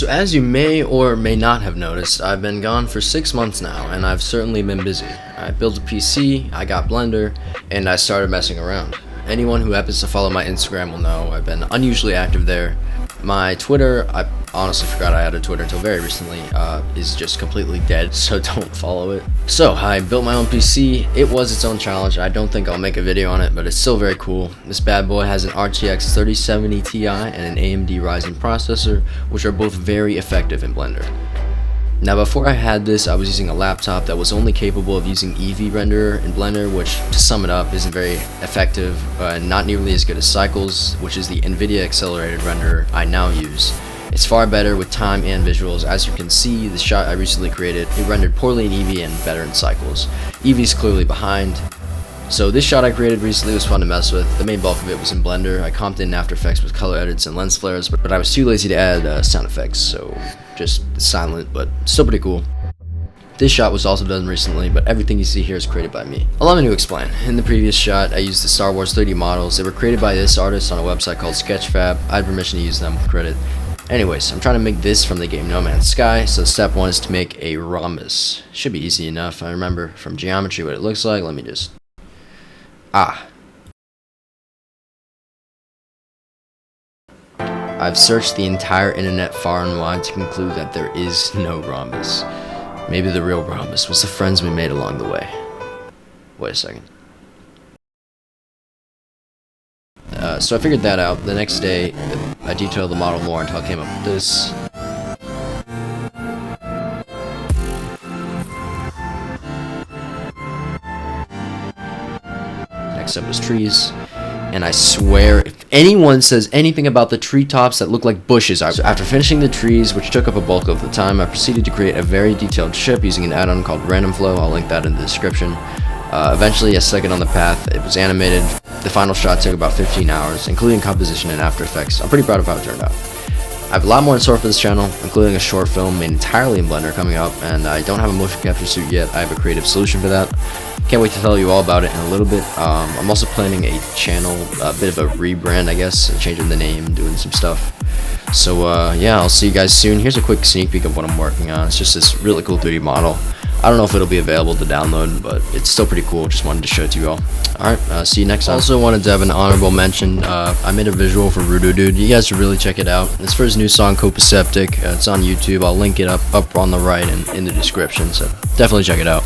So as you may or may not have noticed, I've been gone for 6 months now, and I've certainly been busy. I built a PC, I got Blender, and I started messing around. Anyone who happens to follow my Instagram will know I've been unusually active there. My Twitter, I honestly forgot I had a Twitter until very recently, is just completely dead, so don't follow it. So, I built my own PC. It was its own challenge. I don't think I'll make a video on it, but it's still very cool. This bad boy has an RTX 3070 Ti and an AMD Ryzen processor, which are both very effective in Blender. Now before I had this, I was using a laptop that was only capable of using Eevee renderer in Blender, which, to sum it up, isn't very effective and not nearly as good as Cycles, which is the NVIDIA accelerated renderer I now use. It's far better with time and visuals. As you can see, the shot I recently created, it rendered poorly in Eevee and better in Cycles. Eevee's clearly behind. So this shot I created recently was fun to mess with. The main bulk of it was in Blender. I comped in After Effects with color edits and lens flares, but I was too lazy to add sound effects, so just silent, but still pretty cool. This shot was also done recently, but everything you see here is created by me. Allow me to explain. In the previous shot, I used the Star Wars 3D models. They were created by this artist on a website called Sketchfab. I had permission to use them with credit. Anyways, I'm trying to make this from the game No Man's Sky, so step 1 is to make a rhombus. Should be easy enough. I remember from geometry what it looks like. Let me just... I've searched the entire internet far and wide to conclude that there is no rhombus. Maybe the real rhombus was the friends we made along the way. Wait a second. So I figured that out. The next day, I detailed the model more until I came up with this. Next up was trees. And I swear, if anyone says anything about the treetops that look like bushes, so after finishing the trees, which took up a bulk of the time, I proceeded to create a very detailed ship using an add-on called Random Flow. I'll link that in the description. Eventually, I stuck it on the path. It was animated. The final shot took about 15 hours, including composition and After Effects. I'm pretty proud of how it turned out. I have a lot more in store for this channel, including a short film made entirely in Blender coming up, and I don't have a motion capture suit yet. I have a creative solution for that. Can't wait to tell you all about it in a little bit. I'm also planning a channel, a bit of a rebrand, I guess, changing the name, doing some stuff. So yeah, I'll see you guys soon. Here's a quick sneak peek of what I'm working on. It's just this really cool 3D model. I don't know if it'll be available to download, but it's still pretty cool. Just wanted to show it to you all. Alright, see you next time. Also wanted to have an honorable mention. I made a visual for Rudo Dude. You guys should really check it out. It's for his new song, Copaceptic. It's on YouTube. I'll link it up on the right and in the description, so definitely check it out.